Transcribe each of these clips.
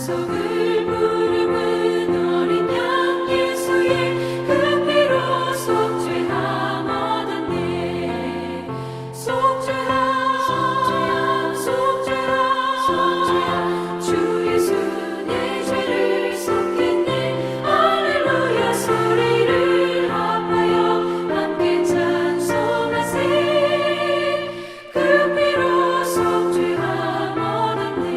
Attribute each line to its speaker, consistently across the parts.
Speaker 1: 찬송을 부르는 어린 양 예수의 그 피로 속죄함 얻었네. 속죄함 속죄함 속죄함 속죄함 주 예수 내 죄를 속했네. 할렐루야 소리를 합하여 함께 찬송하세. 그 피로 속죄함 얻었네.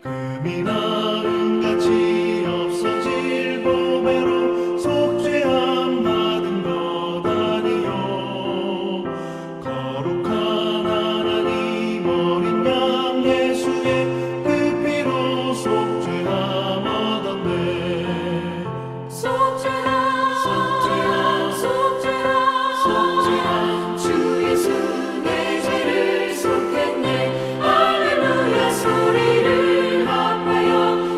Speaker 2: 금이 나음같이 없어질 보배로 속죄함 받은 것 아니요. 거룩한 하나님 어린 양 예수의 그 피로 속죄함 얻었네.
Speaker 1: 속죄함 속죄함 속죄함 속죄함 주 예수 내 죄를 속했네. 할렐루야 소리를 합하여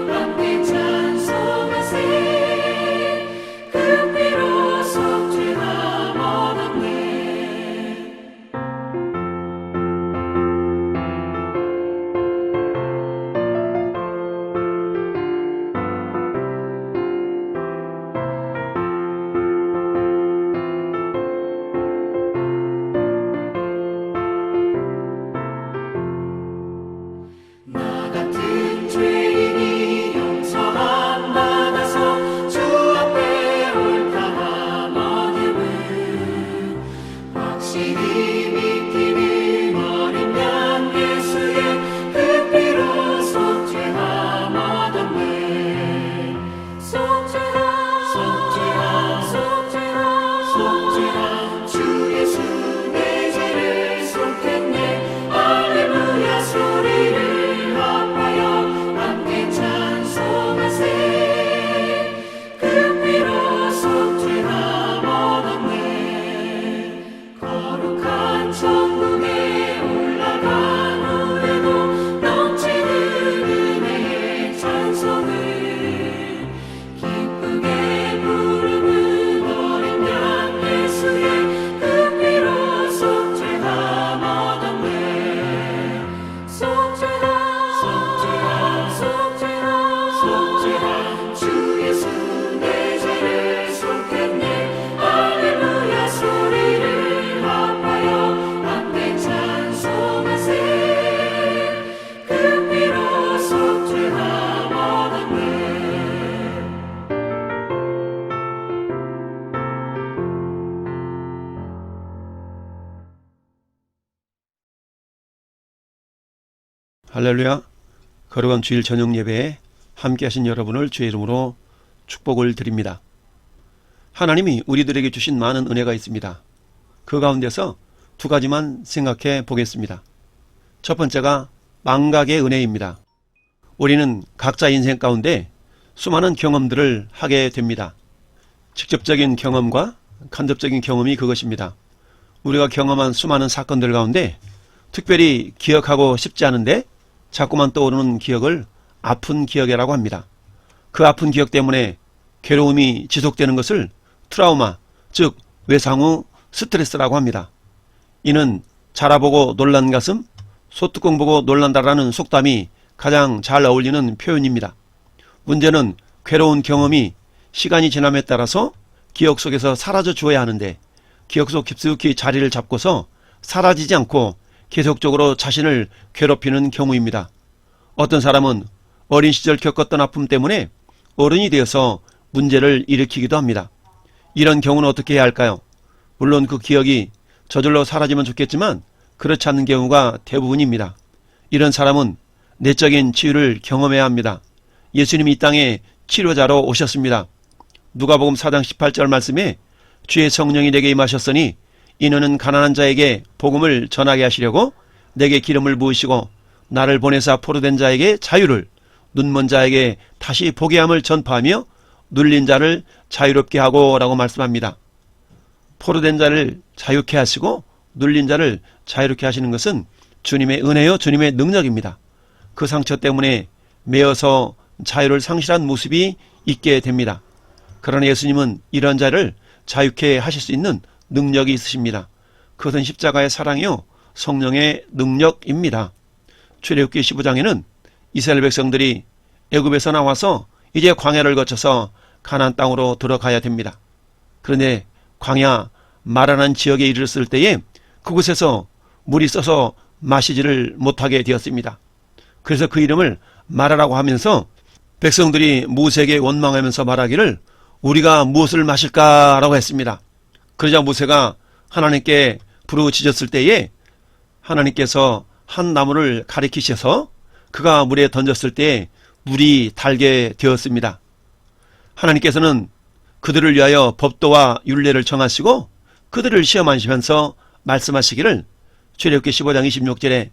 Speaker 1: 함께 찬송하세. 그 피로 속죄함 얻었네. 나 같은 죄인이 용서함 받아서 주 앞에 옳다함 얻음은 확실히 믿기는 어린 양 예수의 그 피로 속죄함 얻었네. 속죄함 속죄함 속죄함 속죄함 주 예수 내 죄를 속했네. 할렐루야 소리를 합하여 함께 찬송하세. 그 피로 속죄함 얻었네. 거룩한 천국에 올라간 후에도 넘치는 은혜의 찬송을 기쁘게 부르는 어린 양 예수의 그 피로 속죄함 얻었네. 속죄함 속죄함 속죄함 속죄함 주 예수 내 죄를 속했네. 할렐루야 소리를 합하여 함께 찬송하세. 그 피로 속죄함 얻었네.
Speaker 3: 할렐루야. 거룩한 주일 저녁 예배에 함께 하신 여러분을 주의 이름으로 축복을 드립니다. 하나님이 우리들에게 주신 많은 은혜가 있습니다. 그 가운데서 두 가지만 생각해 보겠습니다. 첫 번째가 망각의 은혜입니다. 우리는 각자 인생 가운데 수많은 경험들을 하게 됩니다. 직접적인 경험과 간접적인 경험이 그것입니다. 우리가 경험한 수많은 사건들 가운데 특별히 기억하고 싶지 않은데 자꾸만 떠오르는 기억을 아픈 기억이라고 합니다. 그 아픈 기억 때문에 괴로움이 지속되는 것을 트라우마, 즉 외상 후 스트레스라고 합니다. 이는 자라보고 놀란 가슴, 소뚜껑 보고 놀란다라는 속담이 가장 잘 어울리는 표현입니다. 문제는 괴로운 경험이 시간이 지남에 따라서 기억 속에서 사라져 주어야 하는데 기억 속 깊숙이 자리를 잡고서 사라지지 않고 계속적으로 자신을 괴롭히는 경우입니다. 어떤 사람은 어린 시절 겪었던 아픔 때문에 어른이 되어서 문제를 일으키기도 합니다. 이런 경우는 어떻게 해야 할까요? 물론 그 기억이 저절로 사라지면 좋겠지만 그렇지 않는 경우가 대부분입니다. 이런 사람은 내적인 치유를 경험해야 합니다. 예수님이 이 땅에 치료자로 오셨습니다. 누가복음 4장 18절 말씀에 주의 성령이 내게 임하셨으니 이는 가난한 자에게 복음을 전하게 하시려고 내게 기름을 부으시고 나를 보내사 포로된 자에게 자유를, 눈먼 자에게 다시 보게 함을 전파하며 눌린 자를 자유롭게 하고 라고 말씀합니다. 포로된 자를 자유케 하시고 눌린 자를 자유롭게 하시는 것은 주님의 은혜요 주님의 능력입니다. 그 상처 때문에 매어서 자유를 상실한 모습이 있게 됩니다. 그러나 예수님은 이런 자를 자유케 하실 수 있는 능력이 있으십니다. 그것은 십자가의 사랑이요 성령의 능력입니다. 출애굽기 15장에는 이스라엘 백성들이 애굽에서 나와서 이제 광야를 거쳐서 가나안 땅으로 들어가야 됩니다. 그런데 광야 마라난 지역에 이르렀을 때에 그곳에서 물이 써서 마시지를 못하게 되었습니다. 그래서 그 이름을 마라라고 하면서 백성들이 모세에게 원망하면서 말하기를 우리가 무엇을 마실까라고 했습니다. 그러자 모세가 하나님께 부르짖었을 때에 하나님께서 한 나무를 가리키셔서 그가 물에 던졌을 때에 물이 달게 되었습니다. 하나님께서는 그들을 위하여 법도와 율례를 정하시고 그들을 시험하시면서 말씀하시기를 출애굽기 15장 26절에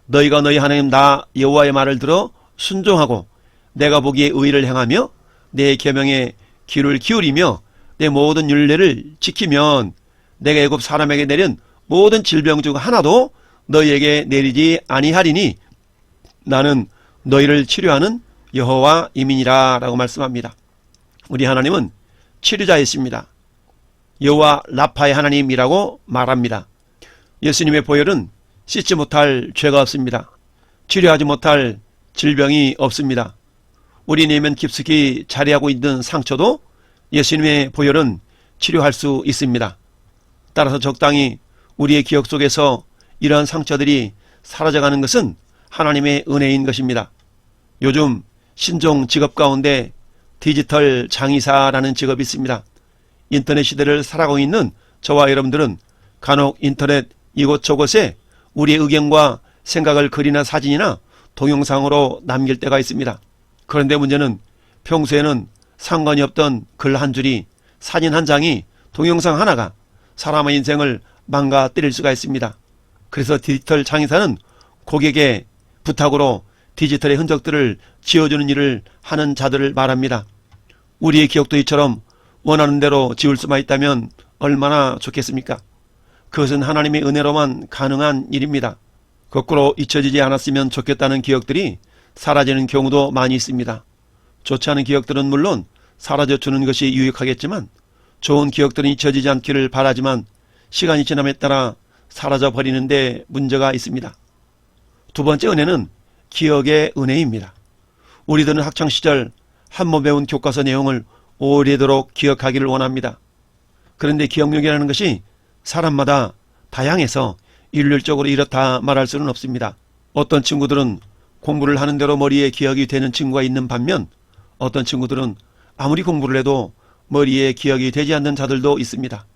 Speaker 3: 너희가 너희 하나님 나 여호와의 말을 들어 순종하고 내가 보기에 의를 행하며 내 계명에 귀를 기울이며 내 모든 율례를 지키면 내가 애굽 사람에게 내린 모든 질병 중 하나도 너희에게 내리지 아니하리니 나는 너희를 치료하는 여호와 이민이라 라고 말씀합니다. 우리 하나님은 치료자이십니다. 여호와 라파의 하나님이라고 말합니다. 예수님의 보혈은 씻지 못할 죄가 없습니다. 치료하지 못할 질병이 없습니다. 우리 내면 깊숙이 자리하고 있는 상처도 예수님의 보혈은 치료할 수 있습니다. 따라서 적당히 우리의 기억 속에서 이러한 상처들이 사라져가는 것은 하나님의 은혜인 것입니다. 요즘 신종 직업 가운데 디지털 장의사라는 직업이 있습니다. 인터넷 시대를 살아가고 있는 저와 여러분들은 간혹 인터넷 이곳저곳에 우리의 의견과 생각을 글이나 사진이나 동영상으로 남길 때가 있습니다. 그런데 문제는 평소에는 상관이 없던 글 한 줄이, 사진 한 장이, 동영상 하나가 사람의 인생을 망가뜨릴 수가 있습니다. 그래서 디지털 장의사는 고객의 부탁으로 디지털의 흔적들을 지워주는 일을 하는 자들을 말합니다. 우리의 기억도 이처럼 원하는 대로 지울 수만 있다면 얼마나 좋겠습니까? 그것은 하나님의 은혜로만 가능한 일입니다. 거꾸로 잊혀지지 않았으면 좋겠다는 기억들이 사라지는 경우도 많이 있습니다. 좋지 않은 기억들은 물론 사라져주는 것이 유익하겠지만 좋은 기억들은 잊혀지지 않기를 바라지만 시간이 지남에 따라 사라져버리는데 문제가 있습니다. 두 번째 은혜는 기억의 은혜입니다. 우리들은 학창시절 한 번 배운 교과서 내용을 오래도록 기억하기를 원합니다. 그런데 기억력이라는 것이 사람마다 다양해서 일률적으로 이렇다 말할 수는 없습니다. 어떤 친구들은 공부를 하는 대로 머리에 기억이 되는 친구가 있는 반면 어떤 친구들은 아무리 공부를 해도 머리에 기억이 되지 않는 자들도 있습니다.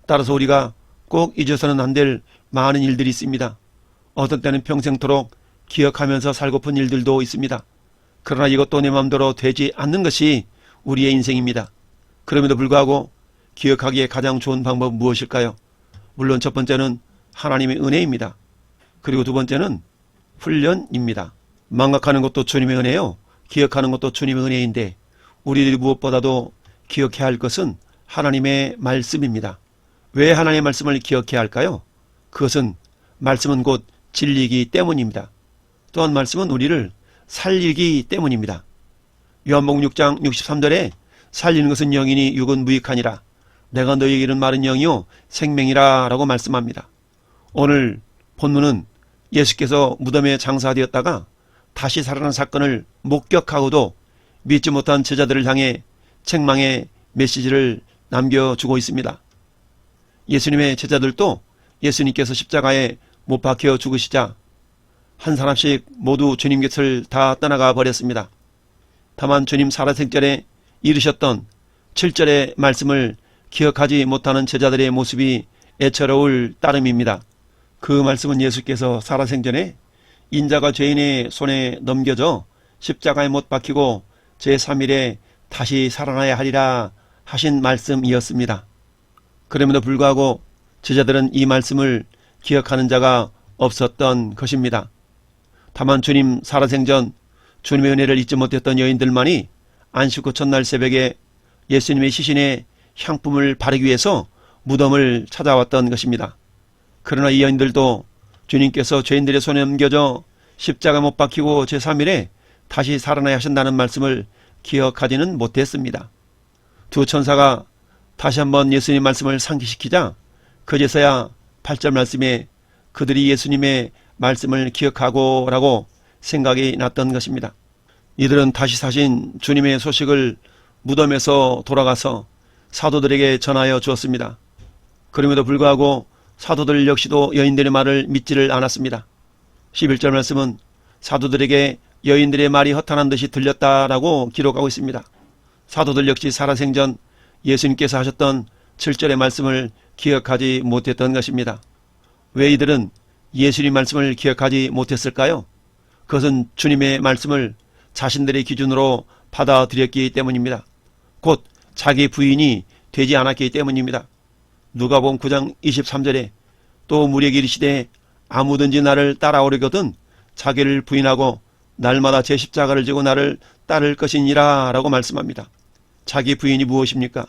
Speaker 3: 따라서 우리가 꼭 잊어서는 안 될 많은 일들이 있습니다. 어떤 때는 평생토록 기억하면서 살고픈 일들도 있습니다. 그러나 이것도 내 마음대로 되지 않는 것이 우리의 인생입니다. 그럼에도 불구하고 기억하기에 가장 좋은 방법은 무엇일까요? 물론 첫 번째는 하나님의 은혜입니다. 그리고 두 번째는 훈련입니다. 망각하는 것도 주님의 은혜요. 기억하는 것도 주님의 은혜인데 우리들이 무엇보다도 기억해야 할 것은 하나님의 말씀입니다. 왜 하나님의 말씀을 기억해야 할까요? 그것은 말씀은 곧 진리이기 때문입니다. 또한 말씀은 우리를 살리기 때문입니다. 요한복음 6장 63절에 살리는 것은 영이니 육은 무익하니라. 내가 너희에게 이른 말은 영이요 생명이라 라고 말씀합니다. 오늘 본문은 예수께서 무덤에 장사되었다가 다시 살아난 사건을 목격하고도 믿지 못한 제자들을 향해 책망의 메시지를 남겨주고 있습니다. 예수님의 제자들도 예수님께서 십자가에 못 박혀 죽으시자 한 사람씩 모두 주님 곁을 다 떠나가 버렸습니다. 다만 주님 살아생전에 이르셨던 7절의 말씀을 기억하지 못하는 제자들의 모습이 애처로울 따름입니다. 그 말씀은 예수께서 살아생전에 인자가 죄인의 손에 넘겨져 십자가에 못 박히고 제3일에 다시 살아나야 하리라 하신 말씀이었습니다. 그럼에도 불구하고 제자들은 이 말씀을 기억하는 자가 없었던 것입니다. 다만 주님 살아생전 주님의 은혜를 잊지 못했던 여인들만이 안식 후 첫날 새벽에 예수님의 시신에 향품을 바르기 위해서 무덤을 찾아왔던 것입니다. 그러나 이 여인들도 주님께서 죄인들의 손에 넘겨져 십자가 못 박히고 제3일에 다시 살아나야 하신다는 말씀을 기억하지는 못했습니다. 두 천사가 다시 한번 예수님 말씀을 상기시키자 그제서야 8절 말씀에 그들이 예수님의 말씀을 기억하고 라고 생각이 났던 것입니다. 이들은 다시 사신 주님의 소식을 무덤에서 돌아가서 사도들에게 전하여 주었습니다. 그럼에도 불구하고 사도들 역시도 여인들의 말을 믿지를 않았습니다. 11절 말씀은 사도들에게 여인들의 말이 허탄한 듯이 들렸다라고 기록하고 있습니다. 사도들 역시 살아생전 예수님께서 하셨던 7절의 말씀을 기억하지 못했던 것입니다. 왜 이들은 예수님 말씀을 기억하지 못했을까요? 그것은 주님의 말씀을 자신들의 기준으로 받아들였기 때문입니다. 곧 자기 부인이 되지 않았기 때문입니다. 누가복음 9장 23절에 또 무리에게 이르시되 아무든지 나를 따라오려거든 자기를 부인하고 날마다 제 십자가를 지고 나를 따를 것이니라 라고 말씀합니다. 자기 부인이 무엇입니까?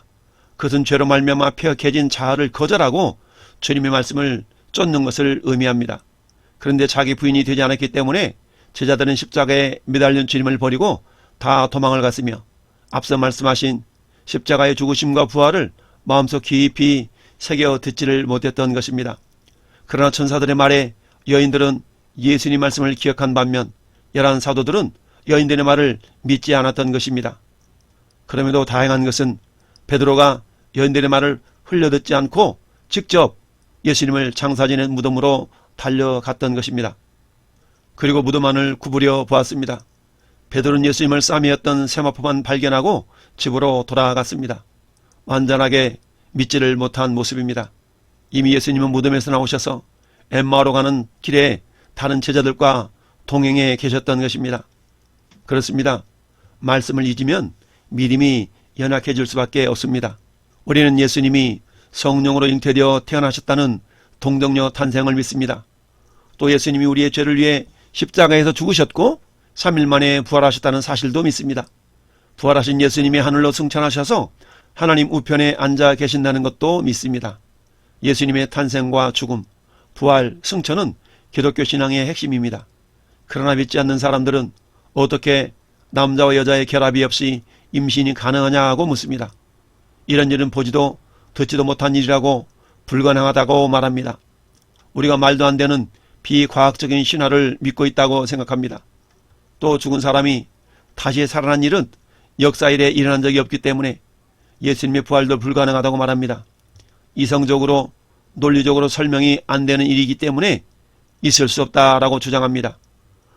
Speaker 3: 그것은 죄로 말미암아 폐역해진 자아를 거절하고 주님의 말씀을 쫓는 것을 의미합니다. 그런데 자기 부인이 되지 않았기 때문에 제자들은 십자가에 매달린 주님을 버리고 다 도망을 갔으며 앞서 말씀하신 십자가의 죽으심과 부활을 마음속 깊이 새겨 듣지를 못했던 것입니다. 그러나 천사들의 말에 여인들은 예수님 말씀을 기억한 반면 11 사도들은 여인들의 말을 믿지 않았던 것입니다. 그럼에도 다행한 것은 베드로가 여인들의 말을 흘려듣지 않고 직접 예수님을 장사 지낸 무덤으로 달려갔던 것입니다. 그리고 무덤 안을 구부려 보았습니다. 베드로는 예수님을 싸매었던 세마포만 발견하고 집으로 돌아갔습니다. 완전하게 믿지를 못한 모습입니다. 이미 예수님은 무덤에서 나오셔서 엠마오로 가는 길에 다른 제자들과 동행해 계셨던 것입니다. 그렇습니다. 말씀을 잊으면 믿음이 연약해질 수밖에 없습니다. 우리는 예수님이 성령으로 잉태되어 태어나셨다는 동정녀 탄생을 믿습니다. 또 예수님이 우리의 죄를 위해 십자가에서 죽으셨고 3일 만에 부활하셨다는 사실도 믿습니다. 부활하신 예수님이 하늘로 승천하셔서 하나님 우편에 앉아 계신다는 것도 믿습니다. 예수님의 탄생과 죽음, 부활, 승천은 기독교 신앙의 핵심입니다. 그러나 믿지 않는 사람들은 어떻게 남자와 여자의 결합이 없이 임신이 가능하냐고 묻습니다. 이런 일은 보지도 듣지도 못한 일이라고 불가능하다고 말합니다. 우리가 말도 안 되는 비과학적인 신화를 믿고 있다고 생각합니다. 또 죽은 사람이 다시 살아난 일은 역사 이래 일어난 적이 없기 때문에 예수님의 부활도 불가능하다고 말합니다. 이성적으로 논리적으로 설명이 안 되는 일이기 때문에 있을 수 없다라고 주장합니다.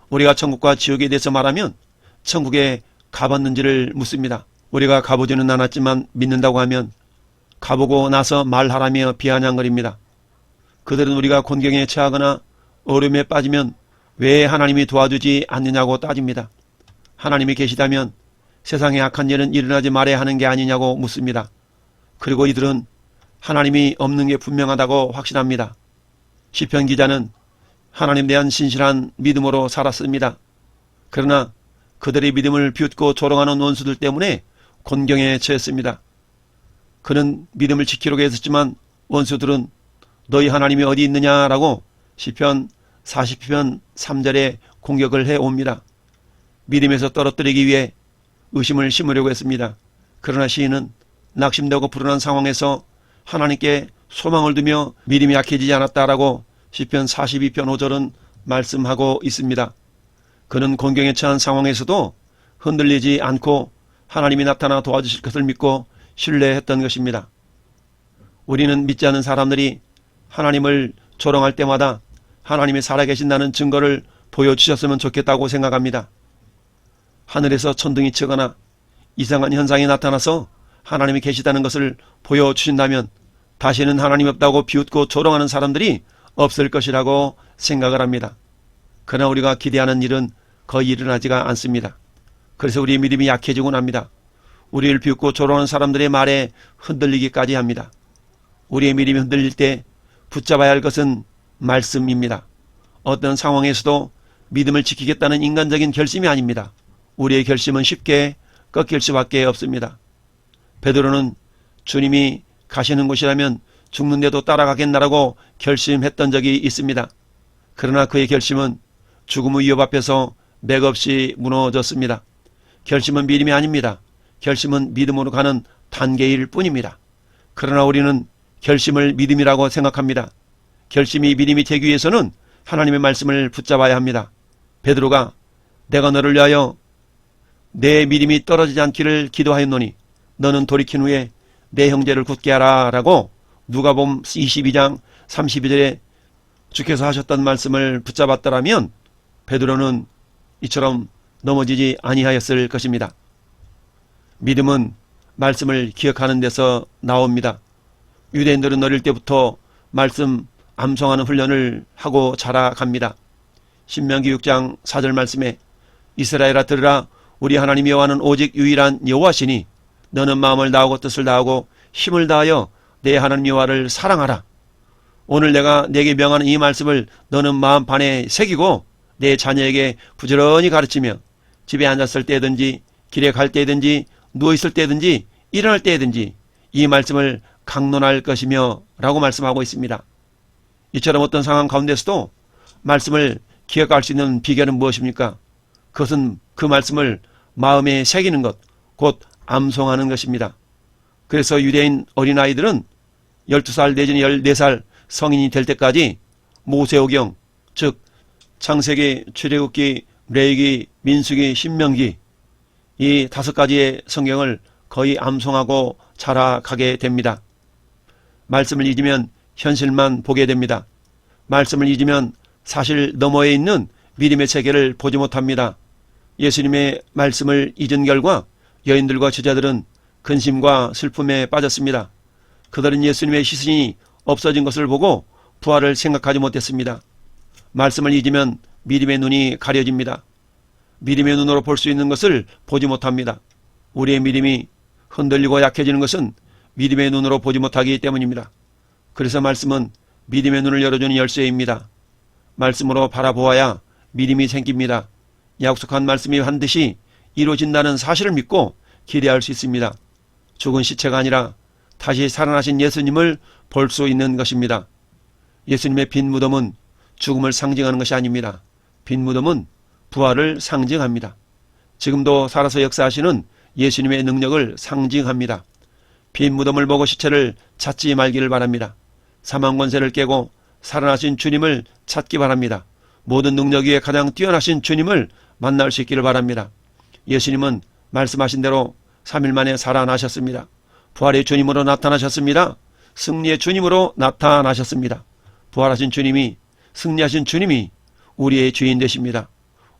Speaker 3: 우리가 천국과 지옥에 대해서 말하면 천국에 가봤는지를 묻습니다. 우리가 가보지는 않았지만 믿는다고 하면 가보고 나서 말하라며 비아냥거립니다. 그들은 우리가 곤경에 처하거나 어려움에 빠지면 왜 하나님이 도와주지 않느냐고 따집니다. 하나님이 계시다면 세상에 악한 일은 일어나지 말아야 하는 게 아니냐고 묻습니다. 그리고 이들은 하나님이 없는 게 분명하다고 확신합니다. 시편 기자는 하나님에 대한 신실한 믿음으로 살았습니다. 그러나 그들의 믿음을 비웃고 조롱하는 원수들 때문에 곤경에 처했습니다. 그는 믿음을 지키려고 했었지만 원수들은 너희 하나님이 어디 있느냐라고 시편 40편 3절에 공격을 해옵니다. 믿음에서 떨어뜨리기 위해 의심을 심으려고 했습니다. 그러나 시인은 낙심되고 불안한 상황에서 하나님께 소망을 두며 믿음이 약해지지 않았다라고 시편 42편 5절은 말씀하고 있습니다. 그는 곤경에 처한 상황에서도 흔들리지 않고 하나님이 나타나 도와주실 것을 믿고 신뢰했던 것입니다. 우리는 믿지 않는 사람들이 하나님을 조롱할 때마다 하나님이 살아계신다는 증거를 보여주셨으면 좋겠다고 생각합니다. 하늘에서 천둥이 치거나 이상한 현상이 나타나서 하나님이 계시다는 것을 보여주신다면 다시는 하나님이 없다고 비웃고 조롱하는 사람들이 없을 것이라고 생각을 합니다. 그러나 우리가 기대하는 일은 거의 일어나지가 않습니다. 그래서 우리의 믿음이 약해지곤 합니다. 우리를 비웃고 조롱하는 사람들의 말에 흔들리기까지 합니다. 우리의 믿음이 흔들릴 때 붙잡아야 할 것은 말씀입니다. 어떤 상황에서도 믿음을 지키겠다는 인간적인 결심이 아닙니다. 우리의 결심은 쉽게 꺾일 수밖에 없습니다. 베드로는 주님이 가시는 곳이라면 죽는데도 따라가겠나라고 결심했던 적이 있습니다. 그러나 그의 결심은 죽음의 위협 앞에서 맥없이 무너졌습니다. 결심은 믿음이 아닙니다. 결심은 믿음으로 가는 단계일 뿐입니다. 그러나 우리는 결심을 믿음이라고 생각합니다. 결심이 믿음이 되기 위해서는 하나님의 말씀을 붙잡아야 합니다. 베드로가 내가 너를 위하여 내 믿음이 떨어지지 않기를 기도하였노니 너는 돌이킨 후에 내 형제를 굳게 하라 라고 누가복음 22장 32절에 주께서 하셨던 말씀을 붙잡았더라면 베드로는 이처럼 넘어지지 아니하였을 것입니다. 믿음은 말씀을 기억하는 데서 나옵니다. 유대인들은 어릴 때부터 말씀 암송하는 훈련을 하고 자라갑니다. 신명기 6장 4절 말씀에 이스라엘아 들으라 우리 하나님 여호와는 오직 유일한 여호와시니 너는 마음을 다하고 뜻을 다하고 힘을 다하여 내 하나님 여호와를 사랑하라. 오늘 내가 내게 명하는 이 말씀을 너는 마음판에 새기고 내 자녀에게 부지런히 가르치며 집에 앉았을 때든지 길에 갈 때든지 누워있을 때든지 일어날 때든지 이 말씀을 강론할 것이며 라고 말씀하고 있습니다. 이처럼 어떤 상황 가운데서도 말씀을 기억할 수 있는 비결은 무엇입니까? 그것은 그 말씀을 마음에 새기는 것, 곧 암송하는 것입니다. 그래서 유대인 어린아이들은 12살 내지는 14살 성인이 될 때까지 모세오경, 즉 창세기, 출애굽기, 레위기, 민수기, 신명기 이 5가지의 성경을 거의 암송하고 자라가게 됩니다. 말씀을 잊으면 현실만 보게 됩니다. 말씀을 잊으면 사실 너머에 있는 믿음의 세계를 보지 못합니다. 예수님의 말씀을 잊은 결과 여인들과 제자들은 근심과 슬픔에 빠졌습니다. 그들은 예수님의 시신이 없어진 것을 보고 부활을 생각하지 못했습니다. 말씀을 잊으면 믿음의 눈이 가려집니다. 믿음의 눈으로 볼 수 있는 것을 보지 못합니다. 우리의 믿음이 흔들리고 약해지는 것은 믿음의 눈으로 보지 못하기 때문입니다. 그래서 말씀은 믿음의 눈을 열어주는 열쇠입니다. 말씀으로 바라보아야 믿음이 생깁니다. 약속한 말씀이 반드시 이루어진다는 사실을 믿고 기대할 수 있습니다. 죽은 시체가 아니라 다시 살아나신 예수님을 볼 수 있는 것입니다. 예수님의 빈 무덤은 죽음을 상징하는 것이 아닙니다. 빈 무덤은 부활을 상징합니다. 지금도 살아서 역사하시는 예수님의 능력을 상징합니다. 빈 무덤을 보고 시체를 찾지 말기를 바랍니다. 사망 권세를 깨고 살아나신 주님을 찾기 바랍니다. 모든 능력 위에 가장 뛰어나신 주님을 만날 수 있기를 바랍니다. 예수님은 말씀하신 대로 3일 만에 살아나셨습니다. 부활의 주님으로 나타나셨습니다. 승리의 주님으로 나타나셨습니다. 부활하신 주님이, 승리하신 주님이 우리의 주인 되십니다.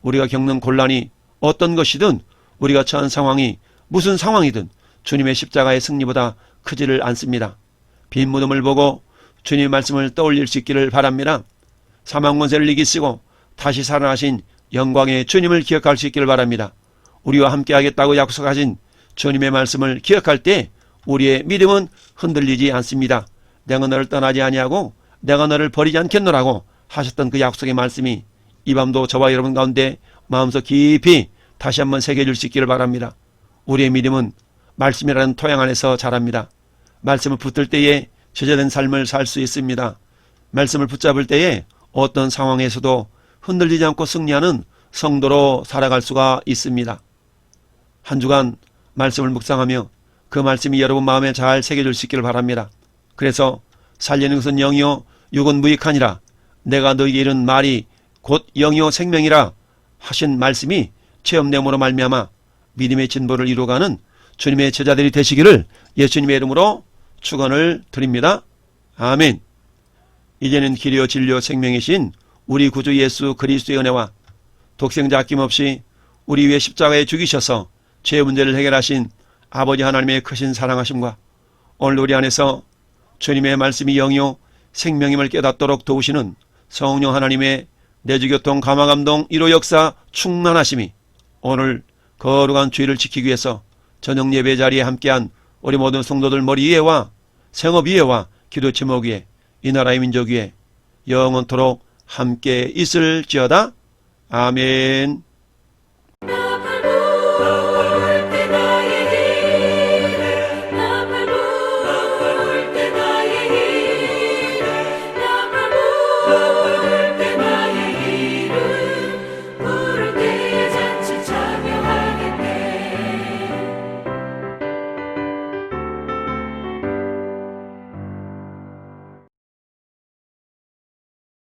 Speaker 3: 우리가 겪는 곤란이 어떤 것이든, 우리가 처한 상황이 무슨 상황이든 주님의 십자가의 승리보다 크지를 않습니다. 빈 무덤을 보고 주님의 말씀을 떠올릴 수 있기를 바랍니다. 사망 권세를 이기시고 다시 살아나신 영광의 주님을 기억할 수 있기를 바랍니다. 우리와 함께 하겠다고 약속하신 주님의 말씀을 기억할 때 우리의 믿음은 흔들리지 않습니다. 내가 너를 떠나지 아니하고 내가 너를 버리지 않겠노라고 하셨던 그 약속의 말씀이 이 밤도 저와 여러분 가운데 마음속 깊이 다시 한번 새겨질 수 있기를 바랍니다. 우리의 믿음은 말씀이라는 토양 안에서 자랍니다. 말씀을 붙들 때에 제자된 삶을 살 수 있습니다. 말씀을 붙잡을 때에 어떤 상황에서도 흔들리지 않고 승리하는 성도로 살아갈 수가 있습니다. 한 주간 말씀을 묵상하며 그 말씀이 여러분 마음에 잘 새겨질 수 있기를 바랍니다. 그래서 살리는 것은 영이요 육은 무익하니라. 내가 너희에게 이른 말이 곧 영이요 생명이라 하신 말씀이 체험됨으로 말미암아 믿음의 진보를 이루어가는 주님의 제자들이 되시기를 예수님의 이름으로 축원을 드립니다. 아멘. 이제는 길이요 진리요 생명이신 우리 구주 예수 그리스도의 은혜와 독생자 아낌없이 우리 위해 십자가에 죽이셔서 죄 문제를 해결하신 아버지 하나님의 크신 사랑하심과 오늘 우리 안에서 주님의 말씀이 영이요 생명임을 깨닫도록 도우시는 성령 하나님의 내주교통 감화감동 1호 역사 충만하심이 오늘 거룩한 주일을 지키기 위해서 저녁 예배 자리에 함께한 우리 모든 성도들 머리 위에와 생업 위에와 기도 제목 위에 이 나라의 민족 위에 영원토록 함께 있을지어다. 아멘.